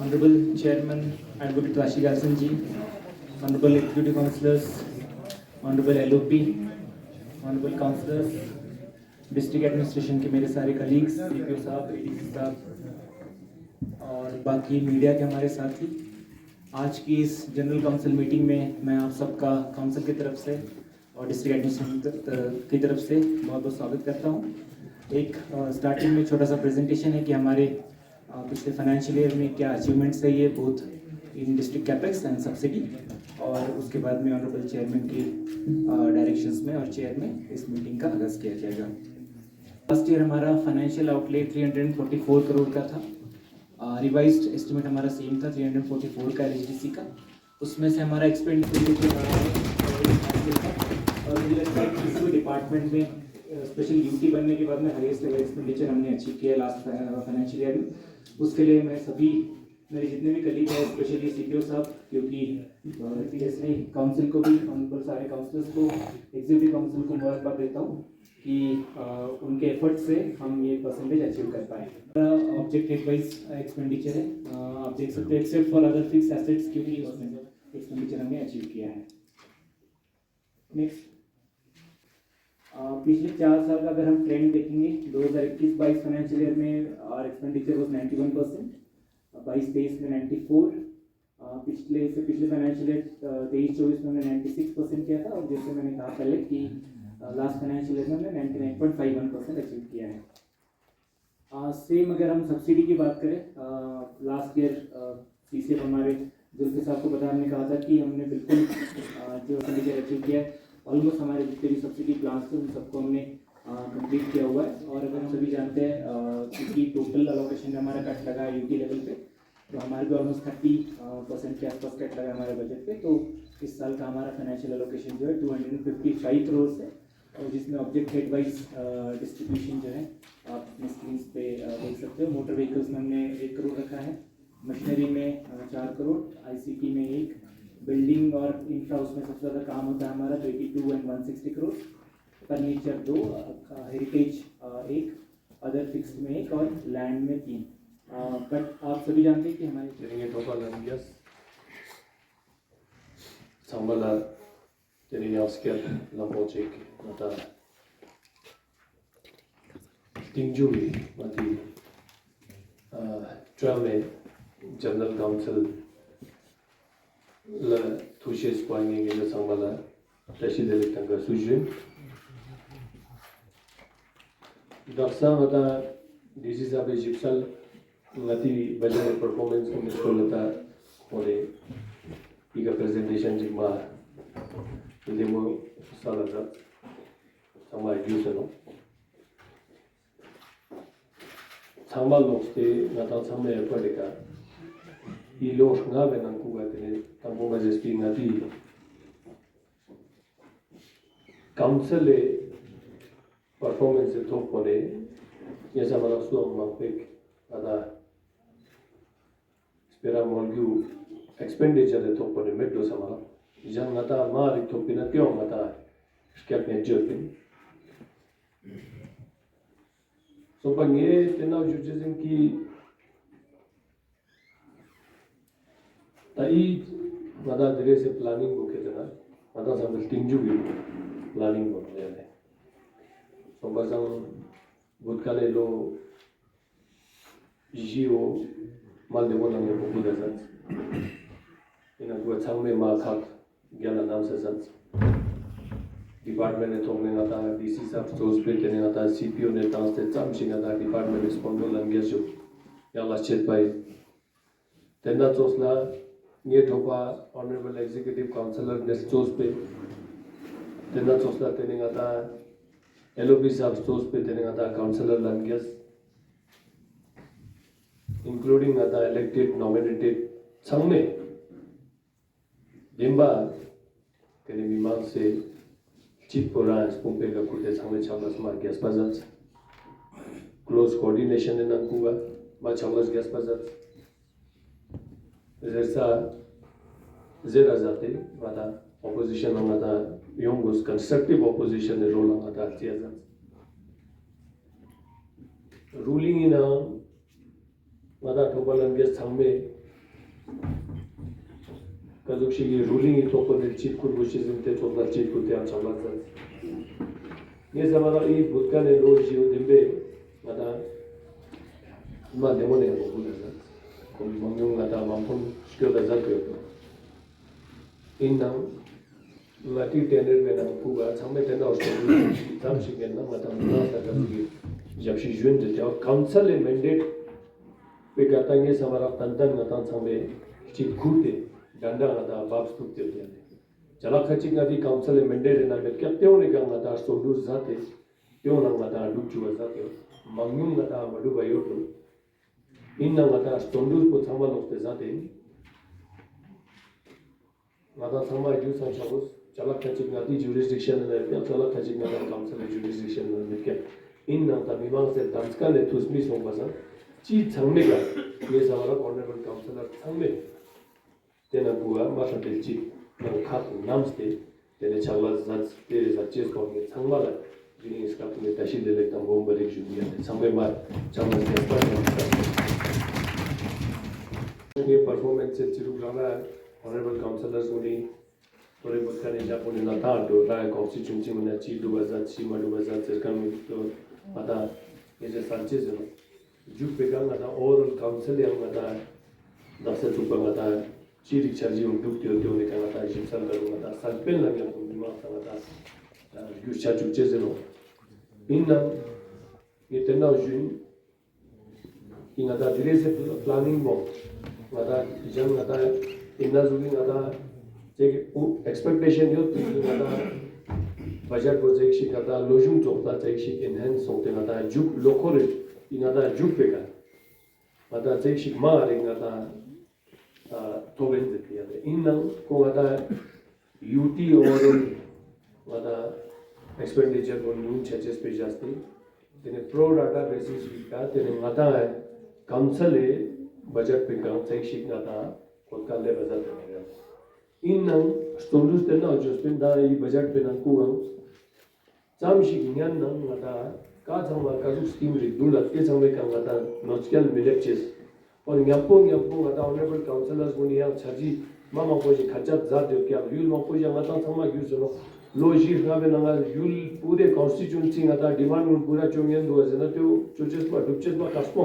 Honorable Chairman Advocate Rashi Garsan ji, Honorable Executive Councillors, Honorable LOP, Honorable Councillors, district administration के मेरे सारे colleagues, CPO साहब, ADC साहब और बाकी मीडिया के हमारे साथी, आज की इस जनरल काउंसिल मीटिंग में मैं आप सबका काउंसिल की तरफ से और डिस्ट्रिक्ट एडमिनिस्ट्रेशन की तरफ से बहुत बहुत स्वागत करता हूं। एक स्टार्टिंग में छोटा सा प्रेजेंटेशन है कि हमारे पिछले फाइनेंशियल ईयर में क्या अचीवमेंट्स है ये both in district capex and subsidy, और उसके बाद में ऑनरेबल चेयरमैन के डायरेक्शंस में और चेयर में इस मीटिंग का आगाज़ किया जाएगा। लास्ट ईयर हमारा फाइनेंशियल आउटले 344 करोड़ का था। रिवाइज्ड एस्टिमेट हमारा सेम था 344 का एलएचडीसी का। उसमें से हमारा एक्सपेंडिचर और मुझे लगता है कि किसी डिपार्टमेंट में स्पेशल ड्यूटी बनने के बाद में हाईएस्ट लेवल एक्सपेंडिचर हमने अचीव किया लास्ट फाइनेंशियल ईयर में। उसके लिए मैं सभी मेरे जितने भी कलीग हैं, स्पेशली सीपीओ साहब, क्योंकि सीरियसली काउंसिल को भी, ऑनरेबल सारे काउंसिलर्स को, एग्जीक्यूटिव काउंसिल को मुबारकबाद देता हूँ कि उनके एफर्ट से हम ये परसेंटेज अचीव कर पाए। ऑब्जेक्टिव वाइज एक्सपेंडिचर है, आप देख सकते हैं, except for other fix assets, क्योंकि उसमें एक्सपेंडिचर हमने अचीव किया है। नेक्स्ट, पिछले 4 साल का अगर हम ट्रेंड देखेंगे, 2021-22 फाइनेंशियल ईयर में आवर एक्सपेंडिचर वॉज 91%, 22-23 में 94, पिछले फाइनेंशियल ईयर 23-24 में हमने 96% किया था, और जैसे मैंने कहा पहले कि लास्ट फाइनेंशियल ईयर में हमने 99.51% अचीव किया है। सेम अगर हम सब्सिडी की बात करें, लास्ट ईयर सीसीएफ हमारे जुल्फी साहब को पता, हमने कहा था कि हमने बिल्कुल जो एक्सपेंडिचर अचीव किया है, ऑलमोस्ट हमारे जितने भी सब्सिडी प्लान्स थे उन सबको हमने कंप्लीट किया हुआ है। और अगर हम सभी जानते हैं क्योंकि टोटल अलोकेशन में हमारा कट लगा है यूटी लेवल पे, तो हमारे भी ऑलमोस्ट 30% के आसपास कट लगा हमारे बजट पे। तो इस साल का हमारा फाइनेंशियल अलोकेशन जो है 255 करोड़ है, और जिसमें ऑब्जेक्ट हेड वाइज डिस्ट्रीब्यूशन जो है आप अपनी स्क्रीन पे देख सकते हो। मोटर व्हीकल्स में हमने 1 करोड़ रखा है, मशीनरी में 4 करोड़, आईसीटी में 1, बिल्डिंग और इंफ्रा उसमें सबसे ज़्यादा काम होता है हमारा, 82 and 160 crore, furniture 2, heritage 1, other fixed में 1 और लैंड में 3। बट आप सभी जानते हैं कि हमारे Sambala Teniaskel Lambochik Nata Tingjui Mati Trame General Council La Tushes Poinging in the Sambala Tashidel Tanga Sujin Daksa Mata this is a Egyptian Mati Bajan performance in the Skolata Ore Iga presentation jigma demo salada sama yusano sama lokste nata sama epadeka ilo nga benan kuga tene tambo majesty nati council performance to pore yesa mara so mapek ada spera molgu expenditure to pore meddo samala jangata mari to pinatyo mata skapne jopin so pangye tena jujizin ki tai mada dire se planning ko ketna mada sambil tinju bi planning ko lele so bazam budkale lo jio mal de wona me ko budazat ina gua changme ma khak gyana nam se sat department ne thongne nata dc sab stores pe tene nata cpo ne tas te cham singa da department respondo langia jo yalla chet pai tenda chosla nge thopa honorable executive councillor ne stores pe tenda chosla tene nata lop sab stores pe tene nata councillor langia including nata elected nominated changme Dimba tene mimang se chief porans pompe ka kute changme changlas ma gas bazat close coordination in ankuga ma changlas gas bazat zersa zera zate mata opposition mata yongos constructive opposition role mata tiazat ruling in a mata tobalan gas changme 가족식이 룰링이 토코들 집구 부시즘 때 존나 집구 때 안착났다. 예사마라 이 붓간의 로지오 dembe 마다 마 데모네 하고 부르자. 거기 망용 나다 망폰 시켜다 잡고요. 인남 마티 테너 베나 부가 참매 된다 없어. 잠시겠나 마다 나다 가지고 잡시 주인데 저 카운슬의 맨데이트 베가탕에 사마라 탄탄 나탄 참매 집구데 dandan ada babs tu tel jala khaching adi council mandate na met kya teo ne kang ada sodu zate teo nang ada dukchu zate mangyung ada madu bayo tu inna ada sodu ko thama lokte zate ada thama ju sa chabos jala khaching adi jurisdiction na ya jala khaching ada council jurisdiction na met kya inna ta mimang se danska le tusmi so basa chi changme ga ye sawara honorable councilor changme tena buwa masha delchi nang khat namste tena changla zat tere zatches ko nge changla jini iska tune tashi dele tam bom bare judiya sambe ma changla tempa nge performance chiru grana honorable councilors uni tore butkane japone na ta do ra constituency mena chi do bazat chi ma do bazat serkam to ata ese sanchez no juk pegang ata oral council yang ata dasa chupa ata Chiri charji untuk tio ne kana ta jimsal garu na salpen la ya bima ta ta gyurcha chukche zeno inna yetena jun inna da direse planning mo ngada jang ngada inna zuli ngada je expectation yo inna da budget project shi ngada lojung chokta chai shi enhance songte ngada juk lokore inna da juk peka ngada chai shi ma re ngada toben de ya inna ko ada UT or ada expenditure ko new charges pe jaste tene pro rata basis ka tene ngata council e budget pe ka chai shik ngata kolka le bazar de inna stolus tena adjustment da I budget pe na ko cham shik nyan na ngata ka changwa ka su scheme ri dulat ke changwe ka ngata notchal milepches और न्यापो आता honourable counsellors मुनि या छजी मामा Cozi खजत जात दे क्या यूल मा कोजी ngata thama यूज नो लोजी गाबे नंगा यूल पूरे कॉन्स्टिट्यूएंसी ngata डिमांड मुन पूरा चोंगेन दो जना त्यो चोचेस मा दुचेस मा कास्पो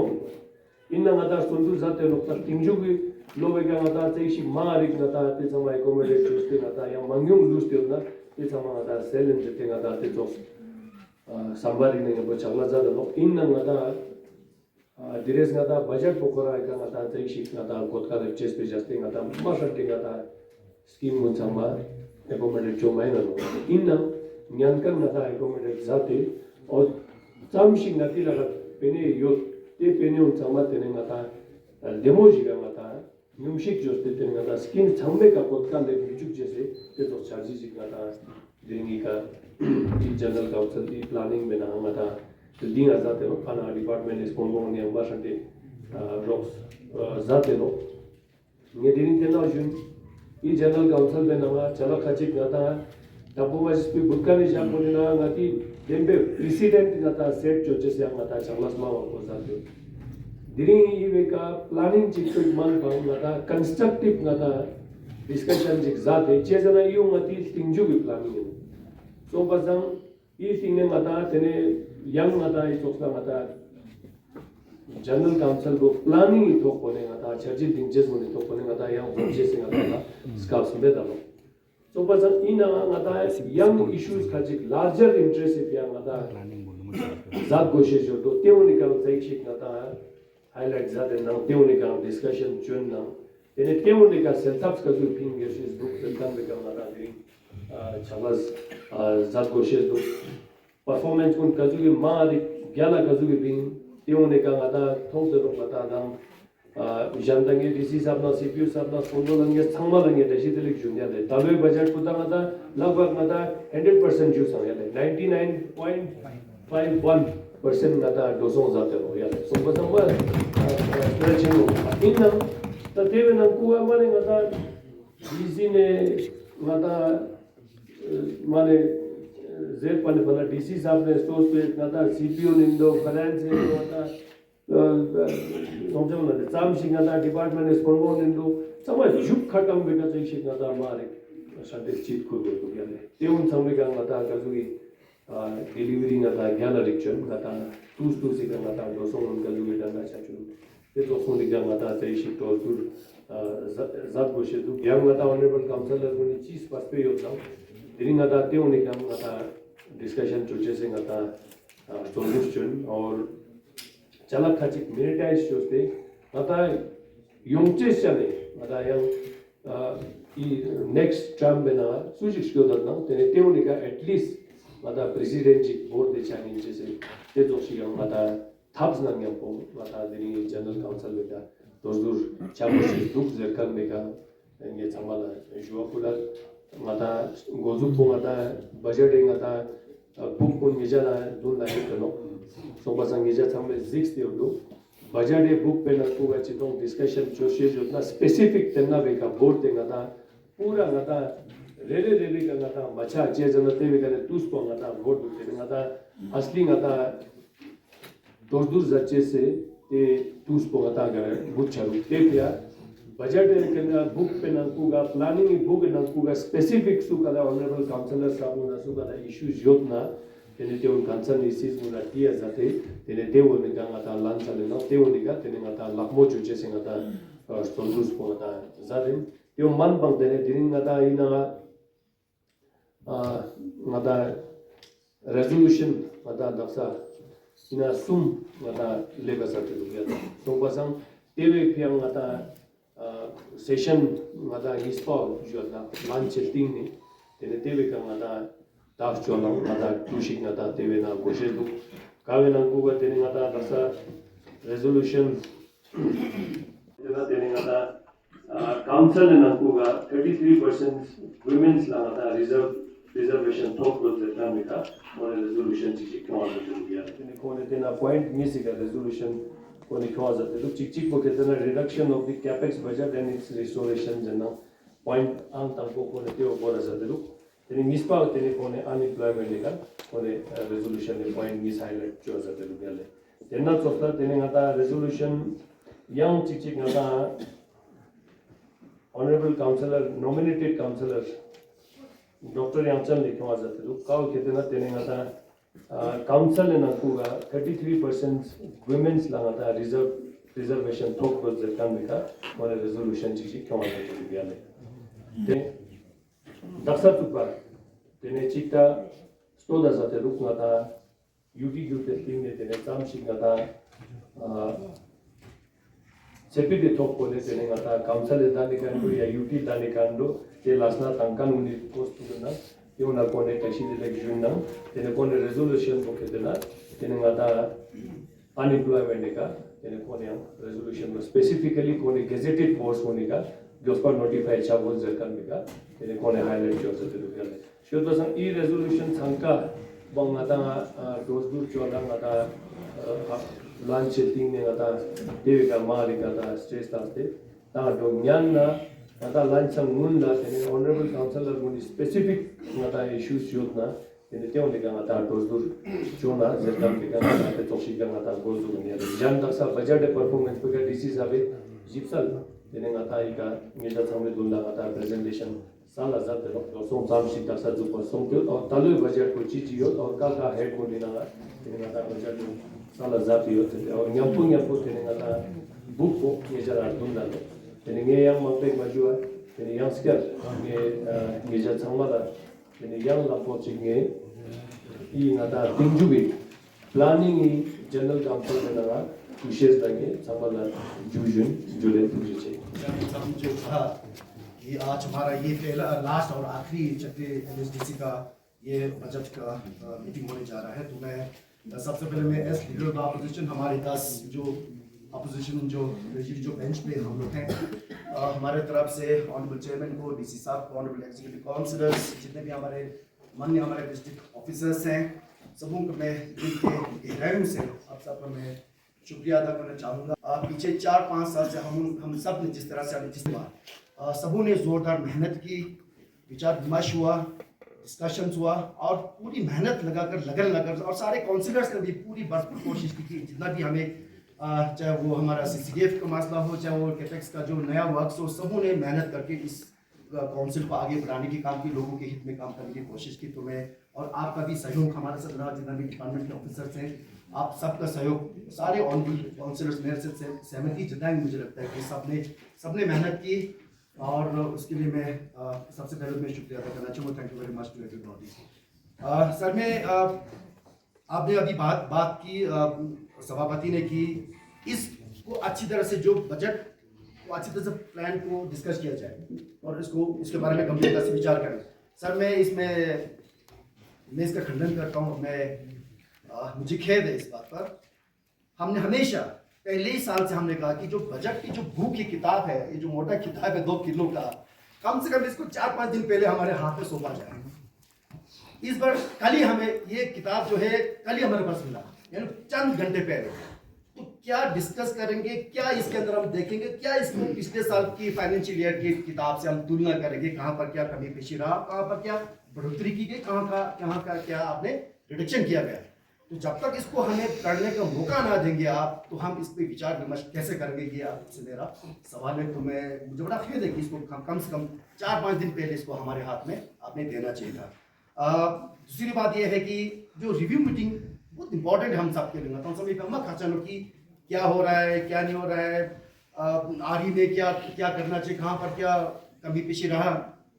इन्ना ngata संदु जाते नो तक तिंजु की लोबे का ngata तेशी मारिक ngata ते समय एकोमोडेट चुस्ते ngata या मंग्युंग लुस्ते ना ते समय ngata सेलन ते ngata ते जो संबारी ने बो चगला जादा नो इन्ना ngata Dires ngata budget pokora ka ngata tai shik ngata kotka de chest pe jaste ngata masha te ngata scheme mun chama accommodate chomai na inna nyan kan ngata accommodate zate और cham shik ngati la pene yo te pene un chama te ngata demo jiga ngata nyumshik joste te ngata scheme chambe ka kotka de bichuk jese te to charge jik ngata dengi ka general council di planning में ना ngata Ding azate no kana department is kongo ne ambashante rocks zate no nge din tena jun I general council be na chala khachik ngata tabu was pe bukkani japone na ngati dembe president ngata set choches ya ngata changlas ma ko zate diring I be ka planning chik man pa ngata constructive ngata discussion jik zate chezana yu ngati tingju bi planning so bazang I thing ne ngata tene young ngata I choksa ngata general council go planning to kone ngata charji dinges mone to kone ngata yang budget se ngata scouts be da so bazan ina ngata young issues khajik larger interest if yang ngata zat goshe jo to teoni ka tai shik ngata highlight zat na teoni ka discussion chun na ene teoni ka setups ka ju ping is book the kan be ka ngata ding chavas zat goshe do performance kun kazugi maari gyala kazugi ping teone ka ngata thongse ro ngata dam jandange DC sabna CPU sabna sondolange changmalange deshi telik junya de talwe budget puta ngata lagbag ngata 100% ju sang yale 99.51% ngata dosong zate ro yale so basam ba stretching inna ta teve na kuwa mane ngata DC ne ngata mane जेल पने पना DC साहब ने store पे नता CPO निंदो finance ने नता समझो चाम सिंगा डिपार्टमेंट स्पॉन्बोन इंदो समय जुप खत्म बेटा जै सिंगा दा मारे संदे चिट को तो गले तेउन समय का मता कजुई delivery ngata gyala riction ngata tu siga ngata doso unka luge danga chachu te doso diga ngata tai shi to tur zat boshe tu gyam ngata honorable councilor ni cheese paspe yota diri ngata te unika ngata discussion choche se ngata solution और चला खचिक मिनिटाइज जोते ngata yongche chane ngata yang next term bena suji shkoda na tene te unika at least ngata president board de chani jese te doshi yang ngata thabs nang yang po ngata diri general council beta dosdur chamoshi duk zerkan meka nge chamala jua kula ngata gozu po ngata budget ngata book ko ngejana dun na hitono so basang ngeja chamle 6 de do budget book pe na ko ga chitong discussion choshi jotna specific tenna beka board de ngata pura ngata रेले का ngata macha je jana te be kare tus ko ngata vote du te ngata asli ngata dordur zache se te tus ko ngata gare bucharu te kya budget kenga book pe na kuga planning book na kuga specific su kala honorable councilor sabu na su kala issues yotna tene te un concern issues muna tia zate tene te un ngata lancha le no te un ga tene ngata lakmo chu che se ngata stondus ko ngata zade yo man bang tene dining ngata ina ngata resolution ngata daksa ina sum ngata lega sa tu ya so basang teve piang ngata session ngata hispol jona man chelting ni teve ka ngata daf chola ngata tushi ngata teve na goshe du kawe na ku ga tene ngata daksa resolution tene ngata council na ku ga 33% women's la ngata reservation talk with the America or a resolution chick cause of India. In the corner, then a point music resolution for the cause of the look chick for a reduction of the capex budget and its restorations and now point on tampo for the teo for as a look. Then in Mispa telephone unemployment for a resolution a point miss highlight chose at the look. Then not of that then another resolution young chick nata honorable councillor nominated councillor Dr. Yamchal लिखा हुआ जाता है तो cow कितना तेरे ना council ने ना कुगा 33% women's लगा था reservation थोक बस जैसा मिला और resolution चीज़ क्यों आता है तो बियाले ते दक्षता तुपा तेरे चिट्टा स्टोर जाता है रुक ना था UT टेस्टिंग ने तेरे काम शिक ना था सेपी दे थोक बोले तेरे ना था council ने दाने कांडो या UT दाने कांडो te lasna tangkan uni post na te una kone tashi de election na te kone resolution ko ketena te ngata unemployment ka te kone resolution no specifically kone gazetted force kone ka jospa notify cha bol zarkan ka te kone highlight jo sa te lu shio to sang e resolution thangka bang ngata dosdur chola ngata lunch thing ne ngata te ka mari ka stress taste ta do nyan na ngata lunch ang munda tene honorable councilor muni specific ngata issues yotna tene te onde ngata dosdur chona zetam ke ngata te toshi ngata gozu ne jan daksa budget performance pe DC sabe jipsal tene ngata ika ngeda samle dunda ngata presentation sala zat to som sam shi daksa ju ko som ke aur talu budget ko chichi yo aur ka head ko dina tene ngata budget sala zat yo aur nyampu tene ngata book ko ngejara dunda tene nge yang mangpek majua tene yang skar nge ja changmala tene yang la po chinge I ngata tingjubi planning I general council na wishes lage changmala jujun jule tuje हम जो था ये आज हमारा ये पहला last और आखिरी चक्री एसडीसी का ये बजट का मीटिंग होने जा रहा है तो मैं सबसे पहले मैं एस लीडर ऑफ अपोजिशन हमारे 10 जो अपोजिशन जो बेंच पे हम लोग हैं हमारे तरफ से ऑनरेबल चेयरमैन को डीसी साहब को ऑनरेबल एग्जीक्यूटिव काउंसिलर्स जितने भी माननीय हमारे डिस्ट्रिक्ट ऑफिसर्स हैं सबों को मैं इनके गहराइयों से आप सबका मैं शुक्रिया अदा करना चाहूँगा पीछे 4-5 साल से हम सब ने जिस तरह से सबों ने जोरदार मेहनत की विचार विमर्श हुआ डिस्कशंस हुआ और पूरी मेहनत लगन लगाकर और सारे काउंसिलर्स ने भी पूरी भरपूर कोशिश की कि जितना भी हमें चाहे वो हमारा CCDF का मसला हो, चाहे वो कैपेक्स का जो नया वर्क्स हो, सबों ने मेहनत करके इस काउंसिल को आगे बढ़ाने की काम की, लोगों के हित में काम करने की कोशिश की। तो मैं और आपका भी सहयोग, हमारे साथ रहा जितना भी डिपार्टमेंट के ऑफिसर्स हैं, आप सबका सहयोग, सारे ऑनरेबल काउंसिलर्स मेरे से सहमति जताएंगे। मुझे लगता है कि सबने मेहनत की और उसके लिए मैं सबसे पहले मैं शुक्रिया अदा करना चाहूँगा। Thank you very much to everybody. Sir मैं आपने अभी बात की, सभापति ने की, इसको अच्छी तरह से जो बजट को अच्छी तरह से प्लान को डिस्कस किया जाए और इसके बारे में गंभीरता से विचार करें। सर मैं इसका खंडन करता हूँ। मुझे खेद है इस बात पर। हमने हमेशा पहले ही साल से हमने कहा कि जो बजट की जो बुक की किताब है, ये जो मोटा किताब है 2 किलो का, कम से कम इसको 4-5 दिन पहले हमारे हाथ में सौंपा जाए। इस बार कल ही हमें ये किताब जो है कल ही हमारे पास मिला, यानी चंद घंटे पहले। तो क्या डिस्कस करेंगे, क्या इसके अंदर हम देखेंगे, क्या इसमें पिछले साल की फाइनेंशियल ईयर की किताब से हम तुलना करेंगे, कहाँ पर क्या कमी पेशी रहा, कहाँ पर क्या बढ़ोतरी की गई, कहाँ का क्या आपने रिडक्शन किया गया। तो जब तक इसको हमें करने का मौका ना देंगे आप, तो हम इस पर विचार विमर्श कैसे करेंगे, ये आपसे मेरा सवाल है। तो मुझे बड़ा खेद है कि इसको कम से कम 4-5 दिन पहले इसको हमारे हाथ में आपने देना चाहिए था। दूसरी बात यह है कि जो रिव्यू मीटिंग बहुत इंपॉर्टेंट है हम सबके लिए। तो सब कम खाचानो कि क्या हो रहा है, क्या नहीं हो रहा है, आरई में क्या करना चाहिए, कहाँ पर क्या कमी पेशी रहा।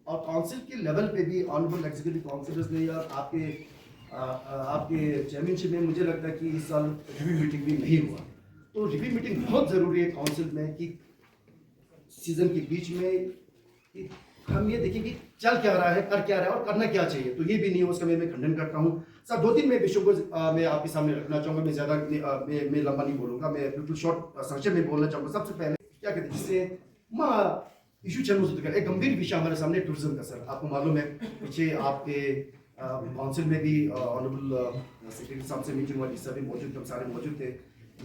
और काउंसिल के लेवल पे भी ऑनरेबल एग्जीक्यूटिव काउंसिलर्स ने या आपके चेयरमैनशिप में मुझे लगता है कि इस साल रिव्यू मीटिंग भी नहीं हुआ। तो रिव्यू मीटिंग बहुत ज़रूरी है काउंसिल में कि सीजन के बीच में कि हम ये देखें कि चल क्या रहा है, कर क्या रहा है और करना क्या चाहिए। तो ये भी नहीं हो, उसका मैं खंडन करता हूँ। सर 2-3 मैं विषयों को मैं आपके सामने रखना चाहूँगा। मैं ज़्यादा मैं लंबा नहीं बोलूँगा, मैं बिल्कुल शॉर्ट संक्षेप में बोलना चाहूँगा। सबसे पहले क्या कहते हैं, जिससे इशू चल एक गंभीर विषय हमारे सामने टूरिज्म का। सर आपको मालूम है पीछे आपके काउंसिल में भी ऑनरेबल सेक्रेटरी साहब से मीटिंग हुआ, सभी मौजूद थे, सारे मौजूद थे।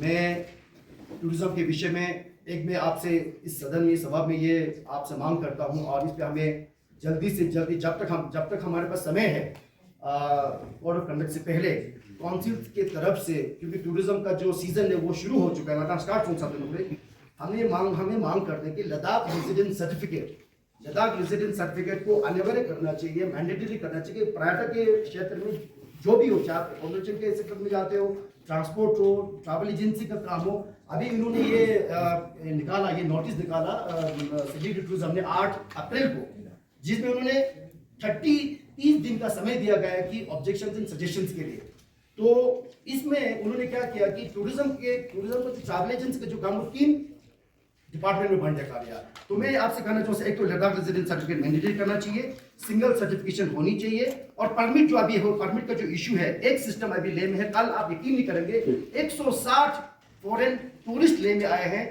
मैं टूरिज्म के विषय में मैं आपसे इस सदन में, सभा में ये आपसे मांग करता हूँ और इस पे हमें जल्दी से जल्दी, जब तक हमारे पास समय है कोड ऑफ कंडक्ट से पहले काउंसिल के तरफ से, क्योंकि टूरिज्म का जो सीजन है वो शुरू हो चुका है, मतलब स्टार्ट हो सकते हैं। हमें मांग करते हैं कि लद्दाख रेजिडेंट सर्टिफिकेट को अनिवार्य करना चाहिए, मैंडेटरी करना चाहिए। पर्यटक के क्षेत्र में जो भी हो, चाहे आप एकोमोडेशन के सेक्टर में जाते हो, ट्रांसपोर्ट हो, ट्रैवल एजेंसी का काम हो। अभी इन्होंने ये नोटिस निकाला सेक्रेटरी टूरिज्म ने 8 अप्रैल को, जिसमें उन्होंने 30 दिन का समय दिया गया है कि ऑब्जेक्शंस एंड सजेशंस के लिए। तो इसमें उन्होंने क्या किया कि टूरिज्म को ट्रैवल एजेंसी का जो काम वो 3 डिपार्टमेंट में बांट दिया। तो मैं आपसे कहना चाहूँ, एक तो लद्दाख रेजिडेंट सर्टिफिकेट मैंडेटरी करना चाहिए, सिंगल सर्टिफिकेशन होनी चाहिए, और परमिट जो अभी हो, परमिट का जो इशू है, एक सिस्टम अभी ले में है। कल आप यकीन नहीं करेंगे 160 फॉरेन टूरिस्ट ले में आए हैं।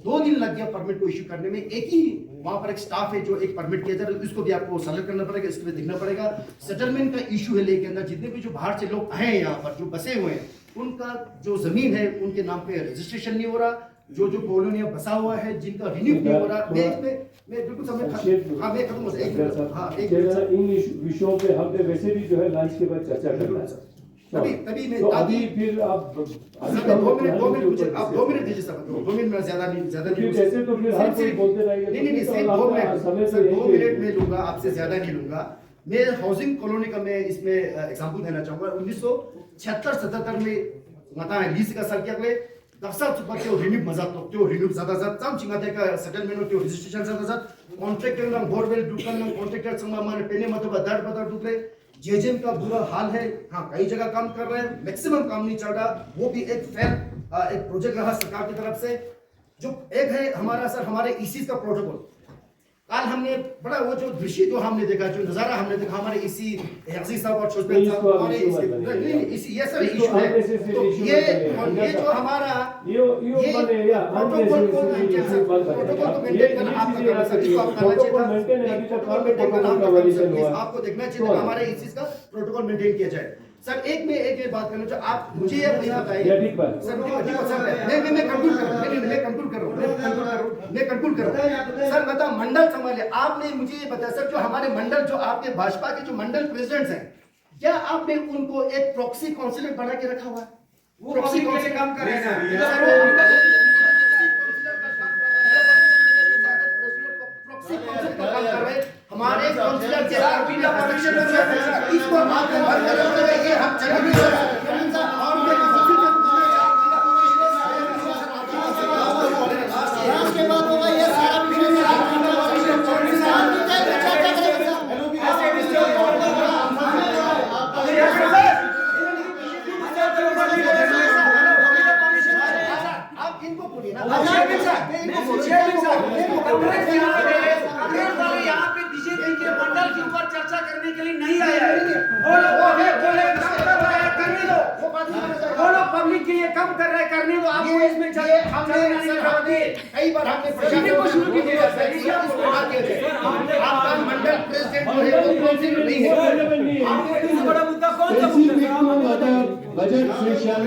2 दिन लग गया परमिट को इशू करने में। एक ही वहां पर एक स्टाफ है जो एक परमिट किया जा रहा है, इसको भी आपको सेलेक्ट करना पड़ेगा, इसके लिए देखना पड़ेगा। सेटलमेंट का इशू है लेके अंदर, जितने भी जो बाहर से लोग आए हैं यहाँ पर, जो बसे हुए हैं, उनका जो जमीन है उनके नाम पे रजिस्ट्रेशन नहीं हो रहा। जो कॉलोनिया बसा हुआ है, जिनका रिन्यू नहीं हो रहा। मैं बिल्कुल समय मैं खत्म हो जाए इन विषयों पे हम वैसे भी जो है लंच के बाद चर्चा करना है। तभी मैं तो अभी फिर आप 2 मिनट मुझे आप 2 मिनट दीजिए सर। 2 मिनट में ज्यादा नहीं जैसे तो फिर हर कोई बोलते रहेंगे। नहीं सिर्फ 2 मिनट सर, 2 मिनट में लूंगा, आपसे ज्यादा नहीं लूंगा। मैं हाउसिंग कॉलोनी का मैं इसमें एग्जांपल देना चाहूंगा। 1976-77 में मता है लीज का सर क्या दफसा त्यो रिन्यू मजात त्यो रिन्यू ज्यादा चाम चिंगाते का सेटलमेंट त्यो रजिस्ट्रेशन ज्यादा कॉन्ट्रैक्टर ना बोरवेल दुकान ना कॉन्ट्रैक्टर संग माने पेने मतलब दर बदर दुपरे जेजेम का बुरा हाल है। हाँ, कई जगह काम कर रहे हैं, मैक्सिमम काम नहीं चल रहा। वो भी एक प्रोजेक्ट रहा सरकार की तरफ से। जो एक है हमारा सर, हमारे ईसी का प्रोटोकॉल। कल हमने बड़ा वो जो दृश्य जो हमने देखा, जो नजारा हमने देखा, हमारे इसी अजीज साहब और शोजबेन साहब और इसी ये सर इशू है। तो ये जो हमारा ये प्रोटोकॉल को मेंटेन करना आपका काम है सर, इसको आप करना चाहिए था। आपको देखना चाहिए था हमारे इसी का प्रोटोकॉल मेंटेन किया जाए। सर एक बात करना चाहूँ, आप मुझे ये बताइए सर, मैं कंक्लूड कर रहा हूँ सर। बता मंडल संभाले, आपने मुझे ये बताया सर, जो हमारे मंडल, जो आपके भाजपा के जो मंडल प्रेसिडेंट्स हैं, क्या आपने उनको एक प्रॉक्सी काउंसिलर बना के रखा हुआ है? वो पब्लिक के लिए काम कर रहे हैं हमारे काउंसिलर के बिना परमिशन इसको आप बंद करोगे ये हम चलेंगे के बाद होगा ये सारा आप इनको बोलिए ना यहाँ पे बीजेपी के मंडल के ऊपर चर्चा करने के लिए नहीं आया है करने दो वो लोग पब्लिक के लिए कम कर रहे हैं करने दो आपको इसमें कई बार हमने शुरू कीजिए आपका मंडल प्रेसिडेंट जो है वो काउंसिल नहीं है बड़ा मुद्दा कौन सा मुद्दा बजट सेशन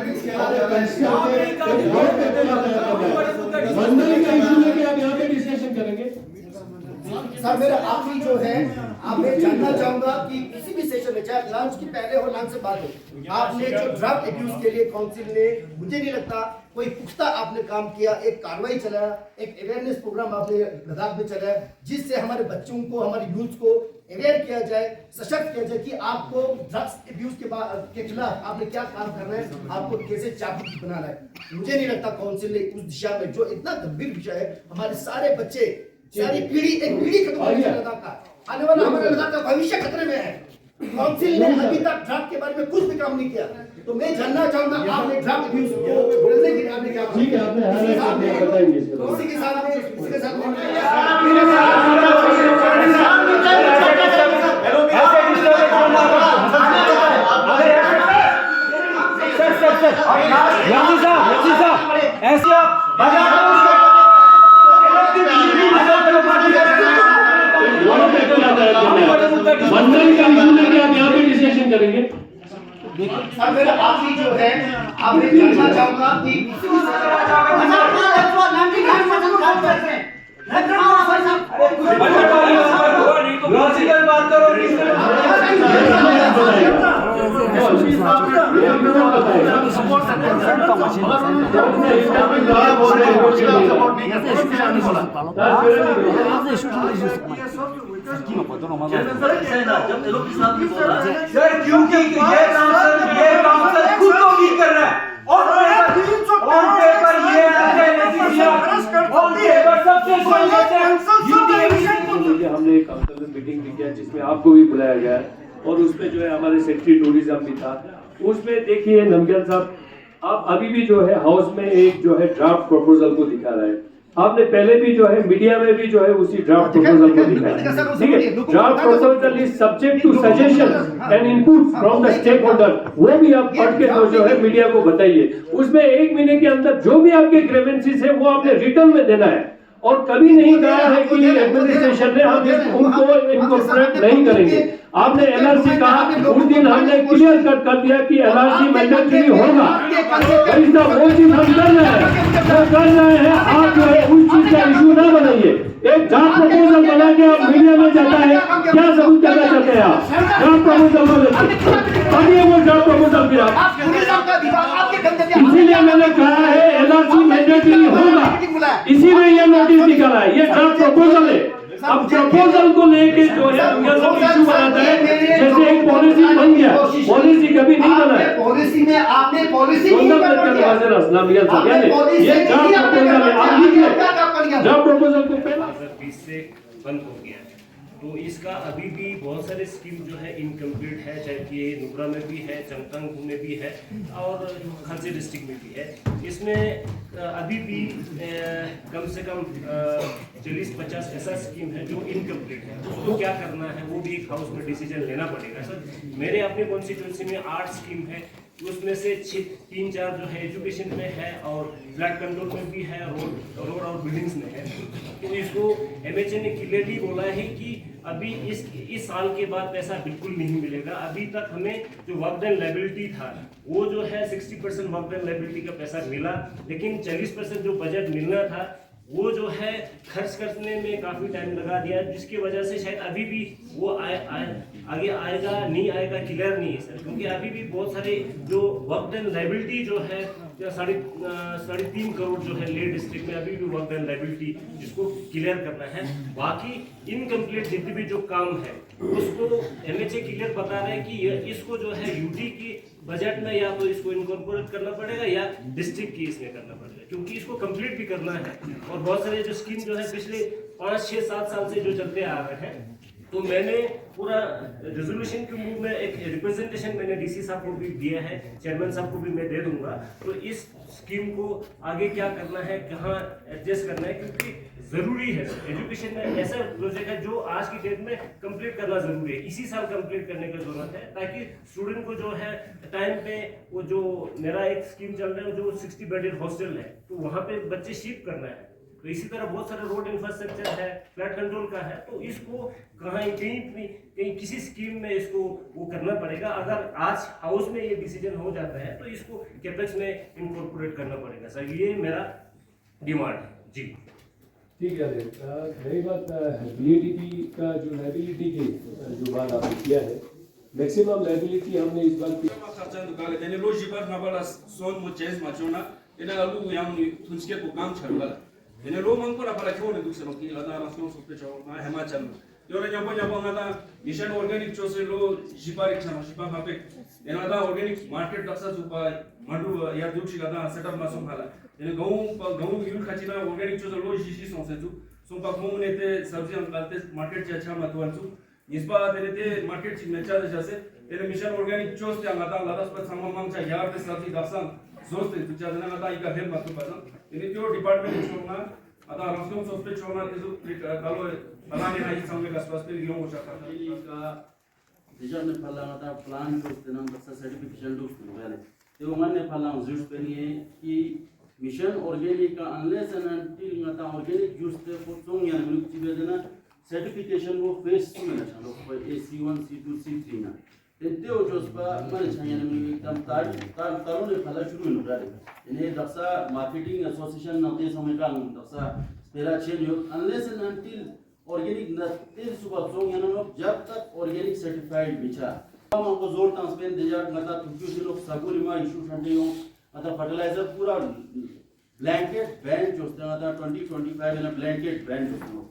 मंडल का इशू लेके आप यहाँ पे डिस्कशन करेंगे। सर मेरा आखिरी जो है आप मैं जानना चाहूंगा कि किसी भी सेशन में चाहे लंच की पहले हो लंच से बाद हो आपने जो ड्रग एब्यूज के लिए काउंसिल ने मुझे नहीं लगता कोई पुख्ता आपने काम किया एक कार्रवाई चलाया एक अवेयरनेस प्रोग्राम आपने लद्दाख में चलाया जिससे हमारे बच्चों को हमारे यूथ को अवेयर किया जाए सशक्त किया जाए कि आपको ड्रग्स एब्यूज के खिलाफ आपने क्या काम करना है आपको कैसे जागरूक बनाना है मुझे नहीं लगता काउंसिल ने उस दिशा में जो इतना गंभीर विषय है हमारे सारे बच्चे सारी पीढ़ी एक पीढ़ी खत्म हो गई लद्दाख का आने वाला हमारे लद्दाख का भविष्य खतरे में है काउंसिल ने अभी तक ड्रग के बारे में कुछ भी काम नहीं किया तो मैं जानना चाहूंगा आपने ड्रग एब्यूज को बोलने के लिए आपने क्या ठीक है आपने बताएंगे उसी के साथ मंडल का इशू लेके आप यहाँ पे डिस्कशन करेंगे। सर मेरा आखिरी जो है आप मैं जानना चाहूंगा कि लॉजिकल बात करो सर क्योंकि ये काउंसिल खुद तो नहीं कर रहा है और पेपर ये हमने एक काउंसिल मीटिंग भी किया जिसमें आपको भी बुलाया गया और उसमें जो है हमारे सेक्रेटरी टूरिज्म भी था उसमें देखिए नमगियाल साहब आप अभी भी जो है हाउस में एक जो है ड्राफ्ट प्रपोजल को दिखा रहे हैं आपने पहले भी जो है मीडिया में भी जो है उसी ड्राफ्ट प्रपोजल को दिखाया ठीक है draft proposal is subject to suggestion and input from the stakeholder वो भी आप पढ़ के जो है मीडिया को बताइए उसमें 1 महीने के अंदर जो भी आपके ग्रीवेंसेस है वो आपने रिटर्न में देना है और कभी नहीं कहा है कि एडमिनिस्ट्रेशन ने हम उनको इनकॉर्पोरेट नहीं करेंगे आपने एनआरसी कहा उस दिन हमने क्लियर कट कर दिया कि एनआरसी मैंडेटरी होगा ऐसा वो चीज हम कर रहे हैं आप जो है उस चीज का इशू ना बनाइए एक ड्राफ्ट प्रपोजल बना के आप मीडिया में जाता है क्या सबूत करना चाहते हैं आप ड्राफ्ट प्रपोजल को लेकर अभी वो ड्राफ्ट प्रपोजल फिर इसीलिए मैंने कहा है एनआरसी मैंडेटरी होगा इसीलिए ये नोटिस निकाला है ये ड्राफ्ट प्रपोजल है अब प्रपोजल को लेके जो है इशू बनाता है जैसे एक पॉलिसी बन गया पॉलिसी कभी नहीं बना है पॉलिसी में आपने पॉलिसी ये ड्राफ्ट प्रपोजल को पहला 20 से बंद हो गया है तो इसका अभी भी बहुत सारे स्कीम जो है इनकम्प्लीट है चाहे कि नुब्रा में भी है चंगतंग में भी है और खर्चे डिस्ट्रिक्ट में भी है इसमें अभी भी कम से कम 40-50 ऐसा स्कीम है जो इनकम्प्लीट है उसको क्या करना है वो भी एक हाउस में डिसीजन लेना पड़ेगा सर मेरे अपने कॉन्स्टिट्यूंसी में 8 स्कीम है उसमें से 3-4 जो है एजुकेशन में है और फ्लड कंट्रोल में भी है रोड और बिल्डिंग्स में है तो इसको एमएचए ने क्लियरली बोला है कि अभी इस साल के बाद पैसा बिल्कुल नहीं मिलेगा अभी तक हमें जो वर्क डन लायबिलिटी था वो जो है 60% वर्क डन लायबिलिटी का पैसा मिला लेकिन 40% जो बजट मिलना था वो जो है खर्च करने में काफ़ी टाइम लगा दिया, जिसकी वजह से शायद अभी भी वो आगे आएगा नहीं आएगा क्लियर नहीं है सर, क्योंकि अभी भी बहुत सारे जो वर्क एंड लाइबिलिटी जो है 3.5 करोड़ जो है ले डिस्ट्रिक्ट में अभी भी वर्क एंड लाइबिलिटी जिसको क्लियर करना है। बाकी इनकम्प्लीट जितने भी जो काम है उसको MHA क्लियर बता रहे हैं कि इसको जो है यूटी की बजट में या तो इसको इनकॉर्पोरेट करना पड़ेगा या डिस्ट्रिक्ट की इसमें करना पड़ेगा, क्योंकि इसको कंप्लीट भी करना है। और बहुत सारे जो स्कीम जो है पिछले 5, 6, 7 साल से जो चलते आ रहे हैं, तो मैंने पूरा रेजोल्यूशन के मूव में एक रिप्रेजेंटेशन मैंने DC साहब को भी दिया है, चेयरमैन साहब को भी मैं दे दूंगा। तो इस स्कीम को आगे क्या करना है, कहाँ एडजस्ट करना है, क्योंकि जरूरी है एजुकेशन में ऐसा प्रोजेक्ट है जो आज की डेट में कंप्लीट करना जरूरी है, इसी साल कंप्लीट करने की जरूरत है, ताकि स्टूडेंट को जो है टाइम पे वो जो मेरा एक स्कीम चल रहा है जो 60 बेडेड हॉस्टल है, तो वहाँ पे बच्चे शिफ्ट करना है। तो इसी तरह बहुत सारे रोड इंफ्रास्ट्रक्चर है, फ्लड कंट्रोल का है, तो इसको कहीं किसी स्कीम में इसको वो करना पड़ेगा। अगर आज हाउस में ये डिसीजन हो जाता है तो इसको कैपेक्स में इनकॉर्पोरेट करना पड़ेगा सर, ये मेरा डिमांड है जी। ठीक है। रही बात BADP का जो लाइबिलिटी की जो बात आपने किया है, मैक्सिमम लाइबिलिटी हमने इस बात की खर्चा दुकाले तेने लो जिपर नबला सोन मु चेंज मचोना इना अलु yang थुंसके को काम छरबला तेने लो मंको ना पला क्यों ने दुसनो की लदा रासनो सुपे चो ना हिमाचल योरे न्यापो ना मिशन ऑर्गेनिक चोसे लो जिपर इच्छा जिपर मापे एना दा ऑर्गेनिक मार्केट दक्सा जुपा मंडू या दुची गदा सेटअप मासों खाला तेने गऊ यूल खचिना ऑर्गेनिक चोसे लो जिसी सोसे जु सोपा मोने ते सब्जी अंकालते मार्केट चे अच्छा मतवांसु निस्बा तेने ते मार्केट ची नेचा जैसे तेने मिशन ऑर्गेनिक चोस ते अंगाता लादास पर सममांगचा यार ते सब्जी दक्सा जोस्ते तुझ्या जनांगा इका हेल मातू पासन तेने त्यो डिपार्टमेंट छोना आता राष्ट्रीय सोस्ते छोना तेजु कालो बनाने ना ही संगे का स्वास्थ्य लियो हो सकता का डिजाइन में फलाना था प्लान जो तेना बसा सर्टिफिकेशन दो वाले तो माने फलाना जूस पे ये कि मिशन ऑर्गेनिक का अनलेस एंड अनटिल नता ऑर्गेनिक जूस ते फोटोंग या ग्रुप चिबे देना सर्टिफिकेशन वो फेस में ना चलो पर AC1 C2 C3 ना तेते ओ जोस पा माने चाहिए ना एकदम तारों ने फला शुरू में उड़ा दे इन्हें दक्सा मार्केटिंग एसोसिएशन नते समय का दक्सा स्पेरा चेंज हो अनलेस एंड अनटिल ऑर्गेनिक नते सुबह सोंग या ना जब तक ऑर्गेनिक सर्टिफाइड बिचा हम को जोर ट्रांसपेरेंट दे जा नता तुझे लोग सगुली मा इशू ठंडे हो नता फर्टिलाइजर पूरा ब्लैंकेट बैन जोस्ते नता 2025 ना ब्लैंकेट बैन जोस्ते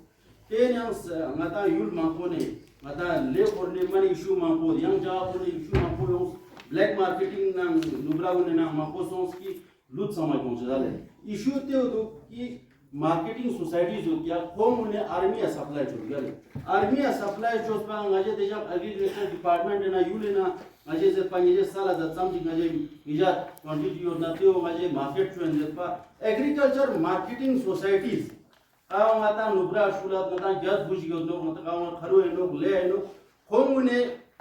तेन yang ngata yul mangko ne ngata le orne mani issue mangko yang jawab ne issue mangko yung black marketing nang nubra ne na mangko sons ki lut samaj pहुंच जाले issue te हो कि marketing society जो क्या home ने army supply जो गले army supply जो पा ngaje deja agriculture डिपार्टमेंट ना yul ना ngaje से पंजे साला द समझ ngaje निजा क्वांटिटी और ना ते ngaje मार्केट जो ने पा एग्रीकल्चर मार्केटिंग सोसाइटीज काव माता नुब्रा शुलात नता गज बुझ गयो नो मत काव खरो नो ले नो होमुने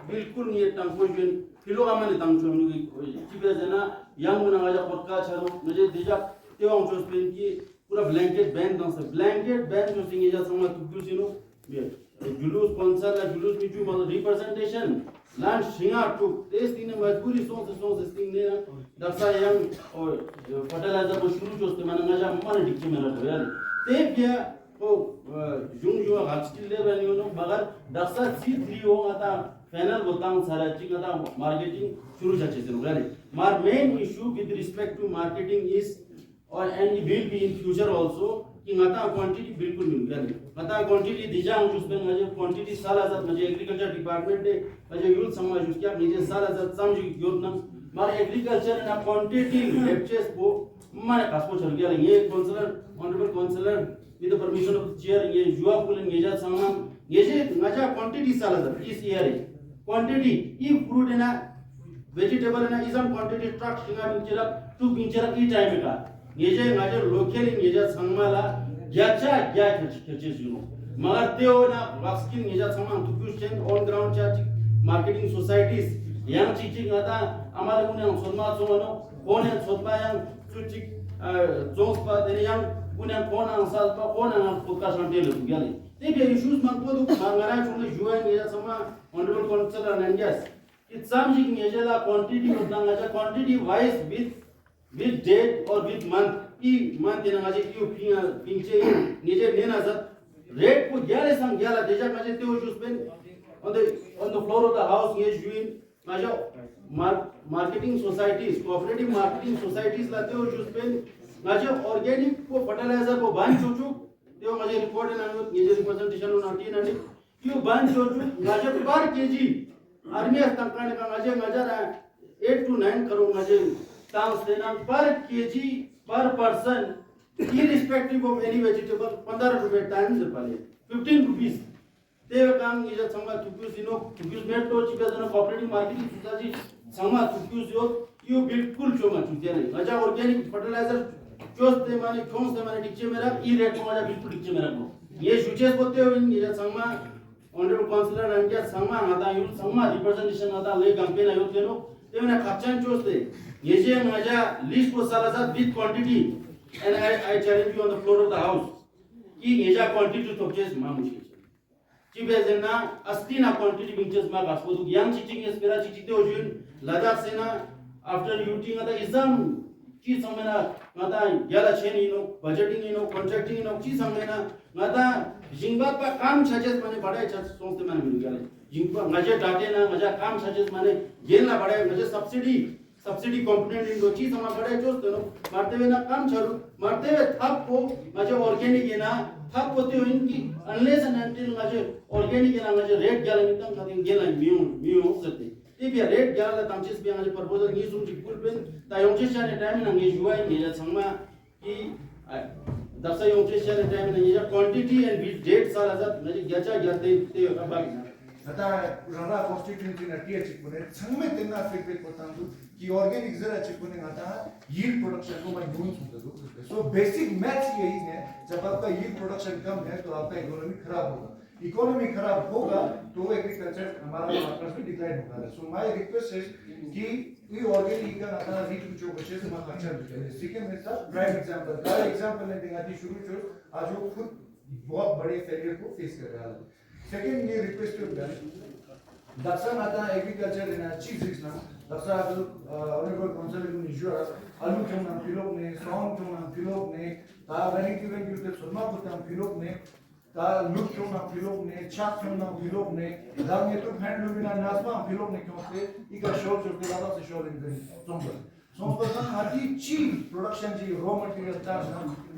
बिल्कुल ये टंकोजन फिलो आमने टंकोजन चिबे जना यांग ना गाजा पक्का छरो मुझे दिजा तेवा जोस पेन की पूरा ब्लैंकेट बैन दो से ब्लैंकेट बैन जो सिंगे जा समा तुगु सिनो जुलूस स्पॉन्सर ला जुलूस में जो मतलब रिप्रेजेंटेशन लैंड सिंगा टू तेस दिन मजबूरी सोच सिंग ने दक्सा यंग और फर्टिलाइजर को शुरू जोस ते माने गाजा मन डिक्की में रहो यार ते क्या ओ जुंग जो हास्टिल लेवल नो मगर दक्सा C3 हो आता फाइनल बोतांग सारा चिंग आता मार्केटिंग शुरू जाचे से गाली मार main issue with respect to marketing is और and will be in future also कि ngata क्वांटिटी बिल्कुल मिल गई ngata क्वांटिटी दिजा हम उसमें मुझे क्वांटिटी साला जात मुझे एग्रीकल्चर डिपार्टमेंट है मुझे यूथ समाज उसके आप मुझे साला जात समझ योजना मार एग्रीकल्चर ना क्वांटिटी लेक्चर्स को माने कासको चल गया ये councillor honourable councillor with the permission of chair ये युवा पुलन गेजा सामान ये जे ngata क्वांटिटी साला जात इस ईयर है क्वांटिटी ई फ्रूट है ना वेजिटेबल है ना इजम क्वांटिटी ट्रक सिंगा निचरा टू पिंचरा ई टाइम का ये जे ngata लोकल ये जे संगमाला याचा क्या खर्चे जुनो मगर ते हो ना वास्किन ये जे सामान to question on ground charge marketing societies yang cici ngata amale unyang sodma sono konen sodma yang suci jonspa deni yang unyang konan salpa konan podcast antele tugali te be issues man ko du mangara chunga juan ye sama honorable consular and yes it something ye la quantity of nanga quantity wise with date or with month 이 만테나 가지 이 빙체 니제 내나서 red को ग्यारह संग 11 déjà quand j'étais au Jospin on the floor of the house ये जुइन माजो marketing societies cooperative marketing societies लाते हो Jospin माजो organic को fertilizer को बांध चुचु त्यो माजे रिपोर्ट है ना ये रिप्रेजेंटेशन हो नाटी नाटी यो बांध चुचु माजो पर केजी आर्मी अस्तांकाने का माजे 8 to 9 करोड़ माजे तांस देना पर KG per person irrespective of any vegetable 15 रुपए times पले 15 rupees ते काम ये संगा तुक्यूस इनो तुक्यूस मेट तो चिका जना कोऑपरेटिव मार्केटिंग सोसाइटी संगा तुक्यूस यो बिल्कुल चोमा चुते नहीं मजा ऑर्गेनिक फर्टिलाइजर चोस्ते माने कौन से माने टिचे मेरा ई रेट को मजा बिल्कुल टिचे मेरा को ये सुचेस बोलते हो ये संगा ऑनरेबल काउंसिलर अंकिया संगा आता यू संगा रिप्रेजेंटेशन आता ले कैंपेन आयो तेनो ते मैंने खपचन चोस्ते ये जे मजा लिस्ट को साला सा with quantity and I challenge you on the floor of the house कि ये जा quantity तो चेस मां मुश्किल चिबे जना अस्तिना quantity बिंचेस मां कासको तो yang चिचिंग एस्पेरा चिचिते हो जुन लद्दाख से ना after यूटिंग आता इज़म ची समना नाता याला चेन इनो बजटिंग इनो कॉन्ट्रैक्टिंग इनो ची समना नाता जिंगबात पर काम छजेस माने बड़े छज सोचते माने मिल गया जिंगबा मजे डाटे ना मजा काम छजेस माने गेल ना बड़े मजे सब्सिडी कंपोनेंट इन दो चीज हमारा बड़े चोस दोनों मारते हुए ना काम चालू मारते हुए थप को मजे ऑर्गेनिक है ना थप होते हुए इनकी अनलेस एंड अनटिल मजे ऑर्गेनिक है ना मजे रेट गया नहीं तंग करेंगे गया नहीं मियो हो सकते ये भी रेट गया ले तंचेस भी मजे प्रपोजल नहीं सुन चिकुल पेन तायोंचे शाने टाइम ना ये जुआ ये जा संगमा कि दसा योंचे शाने टाइम ना ये जा क्वांटिटी एंड विद डेट साल आजाद मजे गया ते बाकी आता राणा कॉन्स्टिट्यूएंसी ना टीए चिकने संगमे तेना फीडबैक बताऊं कि ऑर्गेनिक जरा चिकने आता यील्ड प्रोडक्शन को मैं यूज होता सो बेसिक मैथ्स यही है जब आपका यील्ड प्रोडक्शन कम है तो आपका इकोनॉमी खराब होगा तो एग्रीकल्चर हमारा पार्टनर्स भी डिक्लाइन होगा सो माय रिक्वेस्ट है कि ये ऑर्गेनिक का आता रीच जो बचे से मैं अच्छा सीखे मेरे साथ प्राइम एग्जांपल लेते हैं आती शुरू जो आज वो खुद बहुत बड़े फेलियर को फेस कर रहा है सेकंड ये रिक्वेस्ट होता है दक्षा माता एग्रीकल्चर इन चीफ रिक्स ना दक्षा ऑनरेबल काउंसिलर इन निजोर आलू क्यों फिलोक ने सॉन्ग क्यों फिलोक ने ता वैरायटी वेन यूते सुरमा पुतम फिलोक ने ता लुक क्यों फिलोक ने चाक क्यों फिलोक ने दाम ये तो हैंड लुबिना नासमा फिलोक ने क्यों से इका शोर जो के लादा से शोर इन सोमबर आदि चीज प्रोडक्शन जी रॉ मटेरियल ता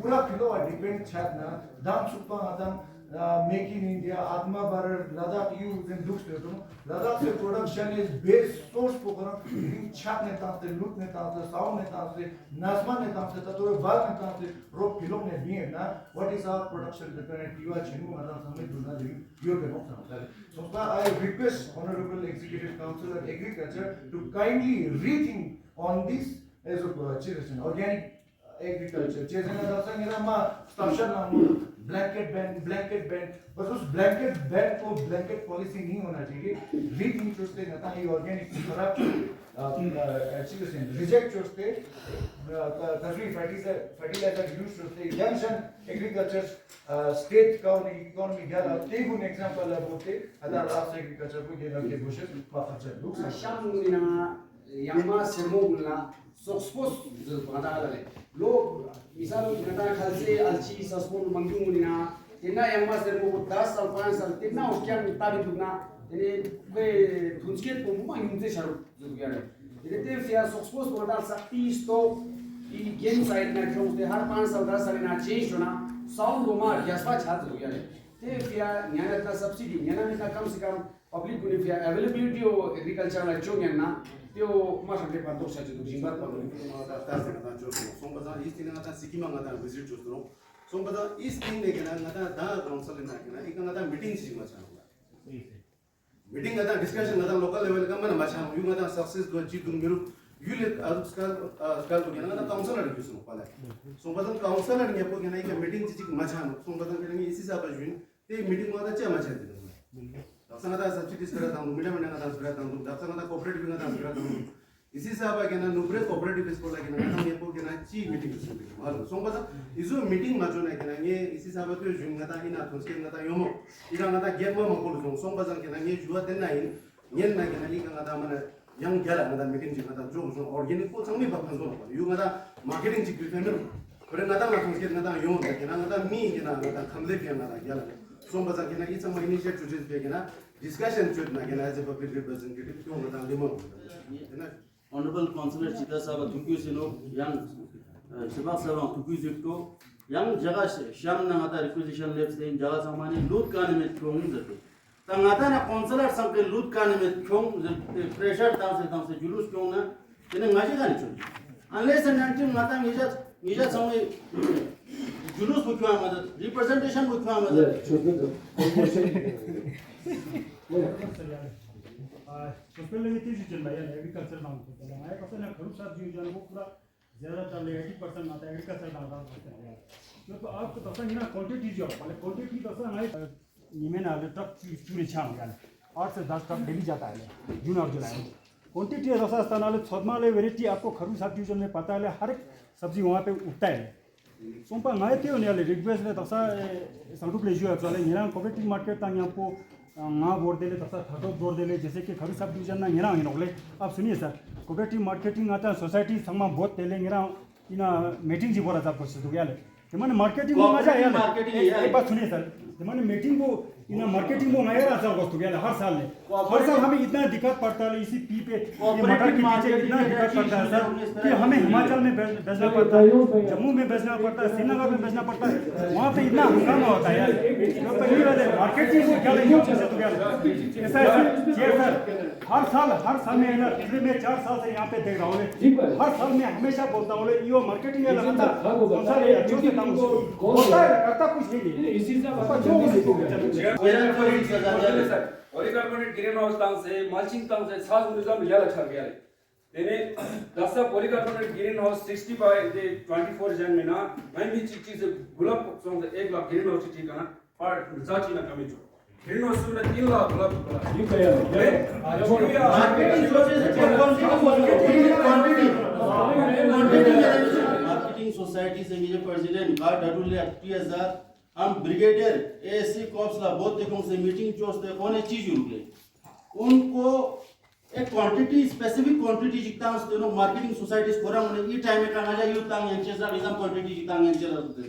पूरा फिलो डिपेंड छात ना दाम सुपा आदम मेक इन इंडिया आत्मा बार लद्दाख यूज इन दुख से तो लद्दाख से प्रोडक्शन इज बेस सोर्स को करो इन छाप ने ताते लूट ने ताते साउंड ने ताते नाजमा ने ताते तो बाल ने ताते रो किलो ने भी है ना what is our production dependent you are चेनु माता सामने दुना दे यू के नो समझ so I request honorable executive councillor agriculture to kindly rethink on this as a citizen organic agriculture चेजना दासा मेरा मा स्टॉशन ना ब्लैंकेट बैन बस उस ब्लैंकेट बैन को ब्लैंकेट पॉलिसी नहीं होना चाहिए रीथिंक चोस्ते नता ये ऑर्गेनिक खराब एक्चुअली रिजेक्ट चोस्ते तस्वीर फर्टिलाइजर यूज चोस्ते यंगशन एग्रीकल्चर स्टेट का इकोनॉमी गया तेगु एग्जांपल बोलते अदा रास एग्रीकल्चर को ये लगे घोषित पाखर लुक शामुना यंगमा सेमोगुला सोक्सपोस बदाले लो मिसाल नता खलसे अलची सस्पोन मंगुमुना तेना यंगमा सेमो 10 साल 5 साल तेना ओक्या ताबि दुना तेने के थुंसके पोमुमा हिंसे शरू जुगयारे तेने फिया सोक्सपोस बदा शक्ति स्टॉक ई गेम साइड ना क्योंते हर 5 साल 10 साल ना चेंज होना साउंड गोमा गैसवा छात जुगयारे ते फिया न्याना सब्सिडी न्याना कम से कम पब्लिक को फिया अवेलेबिलिटी ऑफ एग्रीकल्चर ला चोंगना त्यो मासले पातो सचे तो जिंबात पातो ता से जो सोमबदा इस दिन ना सिक्किम ना विजिट जो सोमबदा इस दिन ने केना ना दा काउंसिल ना केना एक ना मीटिंग सिमा छ मीटिंग ना डिस्कशन ना लोकल लेवल का मन माछा यु ना सक्सेस दो जी दुन मेरो युले आजकल को ना काउंसिलर के सुनो पाला सोमबदा काउंसिलर ने पो केना एक मीटिंग चिक माछा सोमबदा केना इसी सा जुइन ते मीटिंग मा चा माछा दे दक्षिणता सब्सिडीज करता हूं मीडियम में ना करता हूं दक्षिणता कोऑपरेटिव में ना करता हूं इसी से अब केना नुब्रे कोऑपरेटिव इसको लगे ना हम ये को केना ची मीटिंग सुनो हालो सोमबदा इजो मीटिंग मा जो ना केना ये इसी से अब तो जुंगता इना थोसके ना योमो इना ना गेम मा को सोमबदा केना ये जुवा देना इन yen na केना ली ना माने yang gala ना मीटिंग जी ना जो ऑर्गेनिक को संग में बात जो यू ना marketing ji prefer 그래 나당 같은 게 나당 용 되게나 나당 미게나 나당 감대비나 나야라 sombaza gena it's a initiate to just begin discussion to na as a public representative to na당 demo Honorable Councillor Chita Saba Tuku Sino, Yang Shabak Saba Tuku Zipto, Yang Jaga Sham Nangata requisition left in Jaga Samani, Lut Kanimet Kong Zato. Tangata na Councillor Sample Lut Kanimet Kong, the pressure dance Julus Kona, then a magic. Unless and until Natang is just only Julus Mukamada, representation agriculture नाम हमारे पास ना खरूफ साहब जी जो है वो पूरा ज़्यादा चल रहा है 80% आता है एग्रीकल्चर नाम तो आपको दसा ना क्वांटिटी जो वाले क्वांटिटी दसा हमारे नीमें ना तक चूरे छामกัน 8 से 10 टन डेली जाता है जून और जुलाई में क्वांटिटी दसा स्थान वाले छदमाले वैरायटी आपको खरूफ साहब जी में पता है हर एक सब्जी वहाँ पे उगता है सोंपा नए थे उन्हें रिक्वेस्ट ले दसा संरूप ले जो है चले यहाँ कोऑपरेटिव मार्केट तक यहाँ को ना बोर्ड दे ले तसा थर्ड बोर्ड दे ले जैसे कि खरूफ साहब डिवीजन ना यहाँ हिनोले आप सुनिए सर कोऑपरेटिव मार्केटिंग आता है सोसाइटी संगमा बहुत तेले यहाँ इना मीटिंग जी बोला था कुछ तो क्या ले तुम्हारे मार्केटिंग में मजा आया एक बात सुनिए सर तुम्हारे मीटिंग को इना मार्केटिंग में आया रहा था तो क्या हर साल हमें इतना दिक्कत पड़ता है इसी पी पे मटर के पीछे इतना दिक्कत पड़ता है सर कि हमें हिमाचल में बेचना पड़ता है जम्मू में बेचना पड़ता है श्रीनगर में बेचना पड़ता है वहाँ पे इतना हंगामा होता है यार मार्केटिंग को क्या लेंगे तो क्या ऐसा सर हर साल में ना पिछले मैं 4 साल से यहाँ पे देख रहा हूँ हर साल में हमेशा बोलता हूँ यो मार्केटिंग है लगातार करता कुछ नहीं इसी से पॉलीकार्बोनेट ग्रीन हाउस तांग से मल्चिंग तांग से साज निजाम याला छर गया रे देने दसा पॉलीकार्बोनेट ग्रीन हाउस 60 बाय 24 जन में ना मैं भी चीज से गुलाब सॉन्ग 1 लाख ग्रीन हाउस चीज का ना पर जाची ना कमी जो ग्रीन हाउस में 3 लाख गुलाब ये क्या है मार्केटिंग सोसाइटी से ये प्रेसिडेंट गार्ड डडुले 80000 हम ब्रिगेडियर एएससी कॉर्प्स ला बहुत देखों से मीटिंग चोस्ते कोने चीज रुके उनको एक क्वांटिटी स्पेसिफिक क्वांटिटी जितना उसते नो मार्केटिंग सोसाइटीज फोरम ने ई टाइम में काना जा यू तांग यांचे सा एग्जाम क्वांटिटी जितना यांचे रहते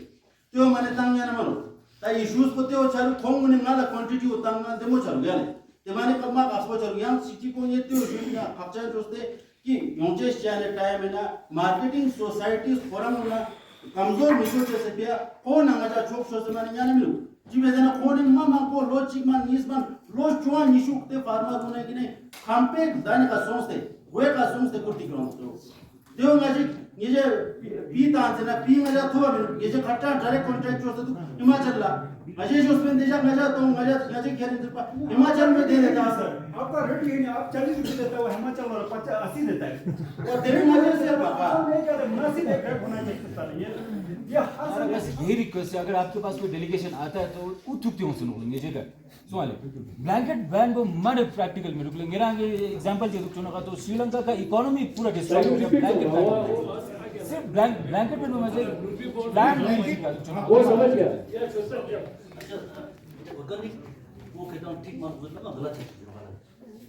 तो माने तांग याना मानो ता इश्यूज को ते चालू खोंग ने नाला क्वांटिटी उतांग ना देमो चालू याले ते माने कमा कासो चालू यान सिटी को ये ते जुनिया खपचा चोस्ते कि योंचे चाले टाइम में ना मार्केटिंग सोसाइटीज फोरम ना कमजोर मिशो से पिया को नंगा चोक सो से माने याना मिलु जिबे जना कोन मामा को लॉजिक मान निस्मान लो चुआ निशुक ते फार्मर होने कि नहीं खामपे दाने का सोचते वे का सोचते कुर्ती ग्राउंड तो देव मैजिक ये जे पी तान से ना पी मजा थो ये जे खट्टा डायरेक्ट कॉन्ट्रैक्ट जो तो हिमाचल ला अजय जो उसमें देजा मजा तो मजा खेल हिमाचल में दे देता सर आपका रेट ये नहीं आप 40 रुपए देता है हिमाचल वाला 80 देता है और तेरे मजे से पापा नहीं क्या मुनासिब रेट होना चाहिए ये बस यही रिक्वेस्ट है अगर आपके पास कोई डेलीगेशन आता है तो उठुक्ति हो सुनो ये जगह सुनाले ब्लैंकेट बैन को मड प्रैक्टिकल में रुक लेंगे आगे एग्जांपल दे दूं का तो श्रीलंका का इकोनॉमी पूरा डिस्ट्रॉय हो गया ब्लैंकेट बैन सिर्फ ब्लैंकेट बैन में मुझे प्लान नहीं वो समझ गया ऑर्गेनिक वो कहता हूं ठीक मान बोलना गलत है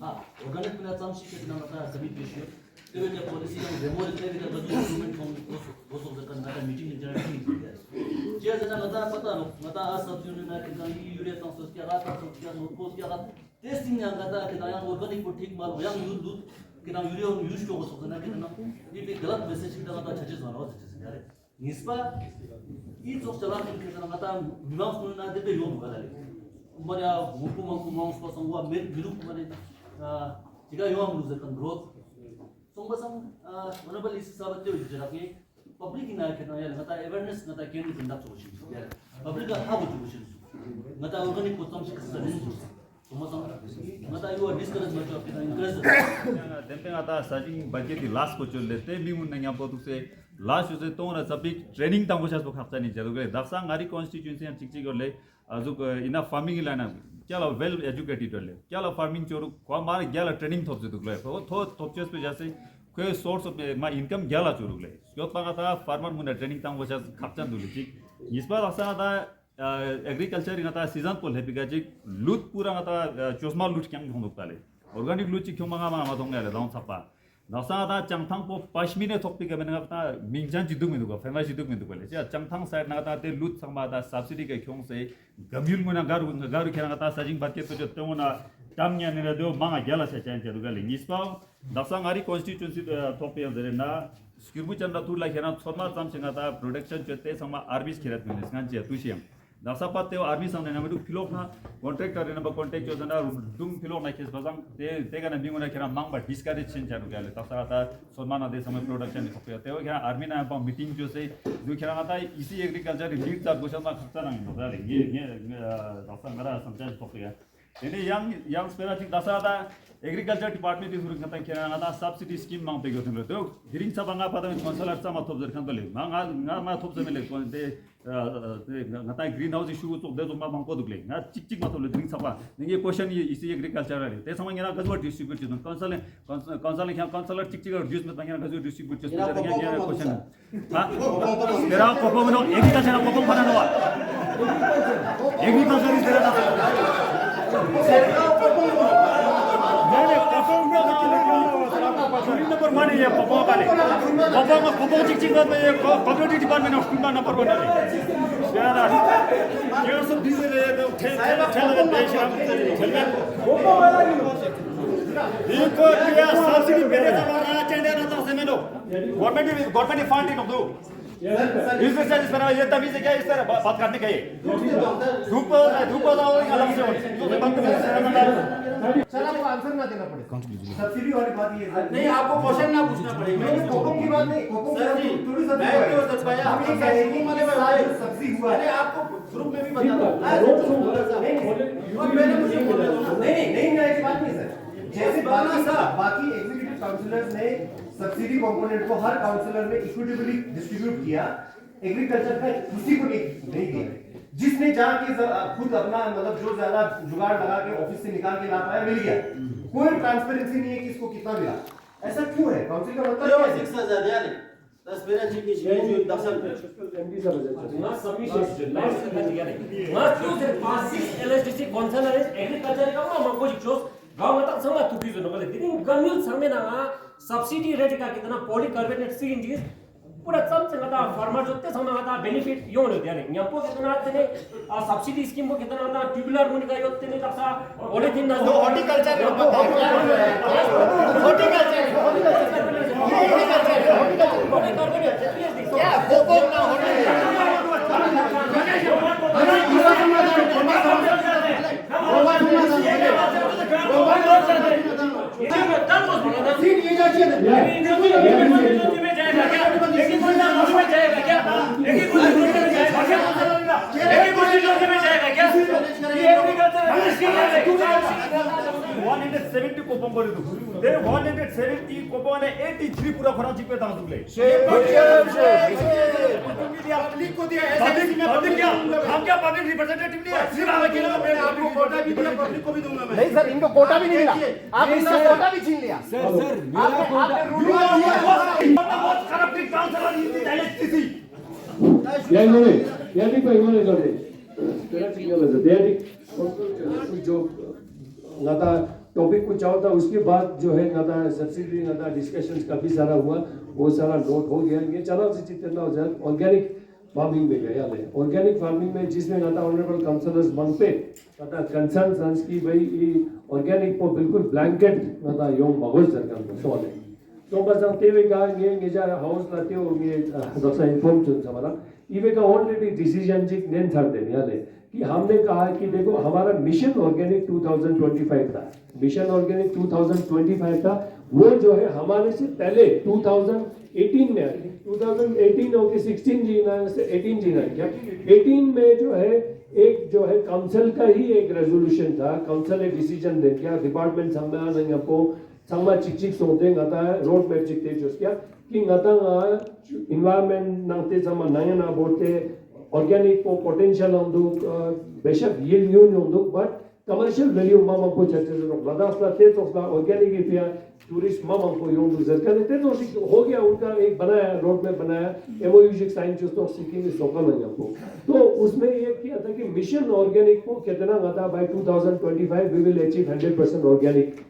हां ऑर्गेनिक में आसाम से कितना होता है सभी विषय तो ये पॉलिसी का डेमो रिटेल का डॉक्यूमेंट फॉर्म वो सब करना है मीटिंग इंटरनेट जे जना पता मता सब यूनिट ना कि यूरिया तो उसके रात तो क्या नोट क्या रात टेस्टिंग का कि ना ऑर्गेनिक को ठीक माल या यूज कि ना यूरिया यूज को सकता ना कि ना ये भी गलत मैसेज की तरह छचे जाना हो छचे यार निस्बा ये जो चला के ना मता विवाह सुनना देते यो बदले मरिया मुकु माउस को संवा मेल ग्रुप माने जिगा यो हम लूज कन ग्रोथ सोंबसम ऑनरेबल इस साबत जो जरा के पब्लिक इन के ना यार मता अवेयरनेस मता केन कंडक्ट होशी यार पब्लिक का हाउ टू होशी मता ऑर्गेनिक को तम से सोंबसम मता you discourage much of interest देंपे आता सर्चिंग बजेट दी लास्ट को चल लेते भी मुन नया पोतु से लास्ट से तो ना सभी ट्रेनिंग तंग को खापता नहीं जदुगे दक्षांग गारी कॉन्स्टिट्यूएंसी एंड चिकचिक ले अजुक इना फार्मिंग लाना क्या ला वेल एजुकेटेड ले क्या ला फार्मिंग चोरु को मार गया ला ट्रेनिंग थोप से दुगले तो थो थोपचेस पे जैसे कोई सोर्स ऑफ मा इनकम गया ला चोरु ले स्योत पागा था फार्मर मुन ट्रेनिंग तंग को खापचा दुली ठीक इस बार असा था एग्रीकल्चर इन था सीजन पोल है बिगा जी लूट पूरा था चोसमा लूट क्या हम दुकता ले ऑर्गेनिक लूट क्यों मंगा मा दोंगे ले दाउन Sapa Nasa ta changthang po pashmine thokpi ka menga ta mingjan jiduk mi duga famous jiduk mi duga le cha changthang side na ta te lut sangma ta subsidy ka kyong se gamyul muna garu khera ta sajing bat ke to jo tongna tamnya ne do manga gela se chen duga le nispa nasa ngari constituency thokpi andere na skirbu chandra tu la khera thorma cham singa ta production chete sangma arbis khirat mi ngan che tu siam nasa pat te army sang na medu philok na contractor na ba contact jo jana dum philok na kes bazang te kana binguna khera mang ba discourage chen charu gale ta sara सम्मान दे समय production को ते हो गया army ना पा meeting जो से जो खेरा आता इसी एग्रीकल्चर लीड ता क्वेश्चन मा खत्ता ना होता है ये दसा मेरा समझाज तो गया यानी यंग स्पेराटिक दसा आता एग्रीकल्चर डिपार्टमेंट इस रुक खत्ता खेरा आता सब्सिडी स्कीम मांग पे गयो तो हिरिंग सब अंगा पता में कौंसलर सा माथोब जर खन बले मा थोप जमेले कोन ते नता ग्रीन हाउस इशू तो दे जो मा मांग को दुगले ना चिक चिक माथोब ड्रिंक सपा ये क्वेश्चन ये इसी एग्रीकल्चर रे ते समय ना गजबट डिस्ट्रीब्यूट जो कौंसलर चिक चिक रिड्यूस में तंगे गजबट डिस्ट्रीब्यूट जो ये क्वेश्चन हां तेरा कोपो में एग्रीकल्चर कोपो बना हुआ एग्रीकल्चर इज देयर नंबर 1 है कोपो वाले कोपो चिक चिक में community department of tuna number 1 है यार ये सब दिस है तो ठेल देश हम कोपो वाला इनको क्या सब्सिडी मेरे जमाना चेंज ना तो से मेनो गवर्नमेंट फंड इन दो बिजनेस चार्जेस पर ये तमीज क्या इस तरह बात करने का ये धूप अलग से तो बात सर आपको आंसर ना देना पड़े सब्सिडी वाली बात ये नहीं आपको क्वेश्चन ना पूछना पड़ेगा मैं कोको की बात नहीं कोको सर जी थोड़ी सा मैं क्यों सर भाई आप एक सेटिंग वाले में आए सब्सिडी हुआ है आपको ग्रुप में भी बता दो और मैंने मुझे बोला नहीं मैं ऐसी बात नहीं सर जैसे बाकी एग्जीक्यूटिव काउंसिलर्स ने सब्सिडी कंपोनेंट को हर काउंसिलर में इक्विटेबली डिस्ट्रीब्यूट किया एग्रीकल्चर का किसी को नहीं दिया जिसने जाके खुद अपना मतलब जो ज्यादा जुगाड़ लगा के ऑफिस से निकाल के ला पाया मिल गया कोई ट्रांसपेरेंसी नहीं है कि इसको कितना मिला ऐसा क्यों है काउंसिल का मतलब क्या है 6000 यार 10 मेरा जी की जो 10 एमडी सब not sufficient not क्यों से 5-6 LSDC कौंसलर एग्रीकल्चर का मामा को जोस गांव में तक संगा तुकी जो बोले दिन गमिल समय ना सब्सिडी रेट का कितना पॉलीकार्बोनेट सिरिंजेस पूरा सब से आता फार्मर जो ते समय आता बेनिफिट यो ने दिया नहीं यंपो कितना तेने सब्सिडी स्कीम को कितना आता ट्यूबुलर मुनि का यो तेने तसा ओले दिन ना हॉर्टिकल्चर में पता है हॉर्टिकल्चर क्या कोको ना पूरा खरा जिपे था दुगले हम क्या पब्लिक रिप्रेजेंटेटिव नहीं है सिर्फ मैं आपको कोटा भी दिया पब्लिक को भी दूंगा मैं नहीं सर इनको कोटा भी नहीं मिला आप इनका कोटा भी छीन लिया सर मेरा Kota corrupted councillor in the LSTC. यानी कोई वो नहीं करते तेरा चीज़ अलग है यानी जो नाता टॉपिक कुछ और था उसके बाद जो है नाता सब्सिडी नाता डिस्कशंस काफ़ी सारा हुआ वो सारा नोट हो गया ये चला से जितना हो जाए ऑर्गेनिक फार्मिंग में गया है ऑर्गेनिक फार्मिंग में जिसमें नाता ऑनरेबल काउंसिलर्स मांगते नाता कंसर्न संस की भाई ये ऑर्गेनिक को बिल्कुल ब्लैंकेट नाता यों मगोज सरकार को है तो बस हम तेरे का ये जा हाउस लाते हो ये सबसे इन्फॉर्म चुन समारा इवे का ऑलरेडी डिसीजन जिक नेन था देने वाले कि हमने कहा कि देखो हमारा मिशन ऑर्गेनिक 2025 था मिशन ऑर्गेनिक 2025 था वो जो है हमारे से पहले 2018 में 2018 ओके 16 जीना से 18 जीना क्या 18 में जो है एक जो है काउंसिल का ही एक रेजोल्यूशन था काउंसिल एक डिसीजन दे क्या डिपार्टमेंट सम्मेलन को संगमा चिक सोते ngata road map chik te jos kya ki ngata environment nangte sama naya na bote organic ko potential ondu beshak yield new ondu but commercial value mama ko chache no ladas la te to organic ipia tourist मम हमको योग सरकार ने तो हो गया उनका एक बनाया रोड में बनाया एमओयू साइन जो तो सिक्किम सोका में हमको तो उसमें ये किया था कि मिशन ऑर्गेनिक को कितना गदा by 2025 we will achieve 100% organic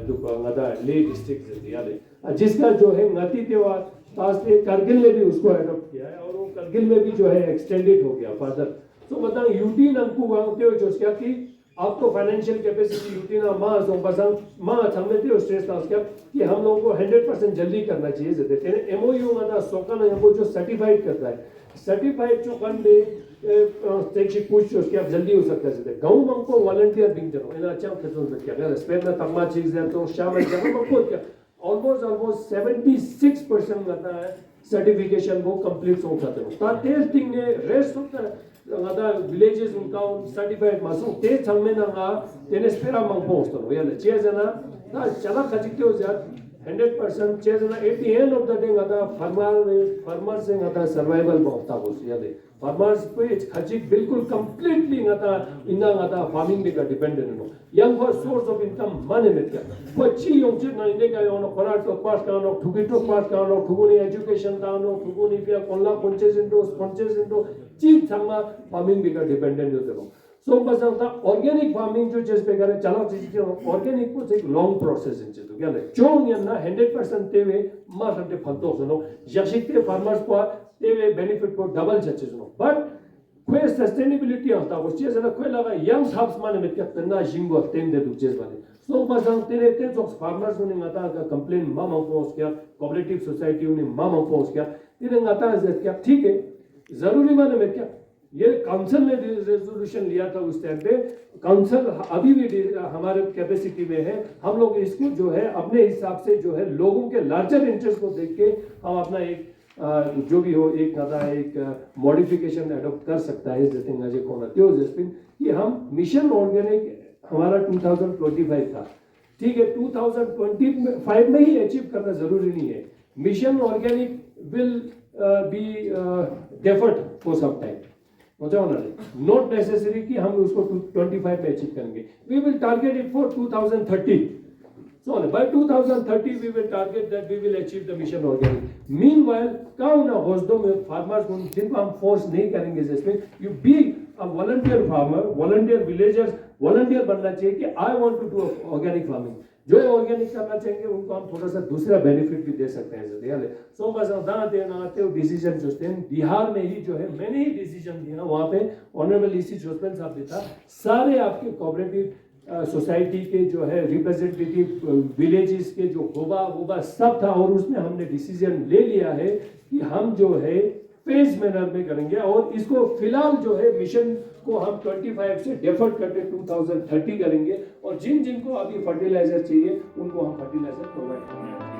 जो गदा ले डिस्ट्रिक्ट दिया ले जिसका जो है गति त्योहार पास में कारगिल ने भी उसको अडॉप्ट किया है और वो कारगिल में भी जो है एक्सटेंडेड हो गया फर्दर तो बताओ यूटी नंकू वांगते हो जो क्या कि आपको फाइनेंशियल कैपेसिटी यूटी ना मां सो बसंग मां समझते हो स्ट्रेस ना क्या कि हम लोगों को 100% जल्दी करना चाहिए जैसे तेरे एमओयू ना सोका ना हमको जो सर्टिफाइड करता है सर्टिफाइड जो कन दे स्टेकशिप पुश उसके आप जल्दी हो सकता है जैसे गांव में को वॉलंटियर बिंग जरो इना अच्छा खसों से क्या अगर स्पेन में तकमा चीज है तो शामिल जगह में को क्या ऑलमोस्ट 76% रहता है सर्टिफिकेशन वो कंप्लीट हो जाते हो ता टेस्टिंग ने रेस्ट होता है ngada villages unkau certified masuk te changme na nga tene spera mangpo sto yale chezana na chala khajikte ho jat 100% chezana at the end of the day ngada farmers se ngada survival bahta ho yale farmers pe khajik bilkul completely ngada inna ngada farming be ka dependent no yang for source of income mane met kya pachi yong che na inde ga yono khara to pass ka no thugi to pass ka no thuguni education da no thuguni pia konla sponsors into चीज थमा farming भी का dependent होते हो सो बस आता organic farming जो जिस पे करे चला चीज के ऑर्गेनिक को एक लॉन्ग प्रोसेस इन तो क्या ले जो ना 100% तेवे मार सकते फंतो सुनो यक्षिते फार्मर्स को तेवे बेनिफिट को डबल चचे सुनो बट कोई सस्टेनेबिलिटी आता वो चीज ना कोई लगा यंग साब्स माने में क्या तना जिंगो टेन दे दुचेस वाले सो बस हम तेरे ते जो फार्मर्स ने माता का कंप्लेन मामा को क्या कोऑपरेटिव सोसाइटी ने मामा को क्या तेरे माता से क्या ठीक है जरूरी माने में क्या ये काउंसिल ने रेजोल्यूशन लिया था उस टाइम पे काउंसिल अभी भी हमारे कैपेसिटी में है हम लोग इसको जो है अपने हिसाब से जो है लोगों के लार्जर इंटरेस्ट को देख के हम अपना एक जो भी हो एक मॉडिफिकेशन अडॉप्ट कर सकता है जैसे नजे कोना त्यो जैसे कि हम मिशन ऑर्गेनिक हमारा 2025 था ठीक है 2025 में ही अचीव करना जरूरी नहीं है mission organic will be deferred for some time. Not necessary कि हम उसको 25 में अचीव करेंगे. We will target it for 2030. So by 2030 we will target that we will achieve the mission organic. Meanwhile, काउन होस्टों में farmers को जिनको हम force नहीं करेंगे जिसमें you be a volunteer farmer, volunteer villagers, volunteer बनना चाहिए कि I want to do organic farming. जो ऑर्गेनिक करना चाहेंगे उनको हम थोड़ा सा दूसरा बेनिफिट भी दे सकते हैं जैसे सो बस दाते डिसीजन जो बिहार में ही जो है मैंने ही डिसीजन दिया वहाँ पे ऑनरेबल ईसी जोसपेन साहब भी था सारे आपके कोऑपरेटिव सोसाइटी के जो है रिप्रेजेंटेटिव विलेजेस के जो गोबा सब था और उसमें हमने डिसीजन ले लिया है कि हम जो है फेज मैनर में करेंगे और इसको फिलहाल जो है मिशन को हम 25 से डेफर्ड करके 2030 करेंगे और जिनको अभी फर्टिलाइजर चाहिए उनको हम फर्टिलाइजर प्रोवाइड करेंगे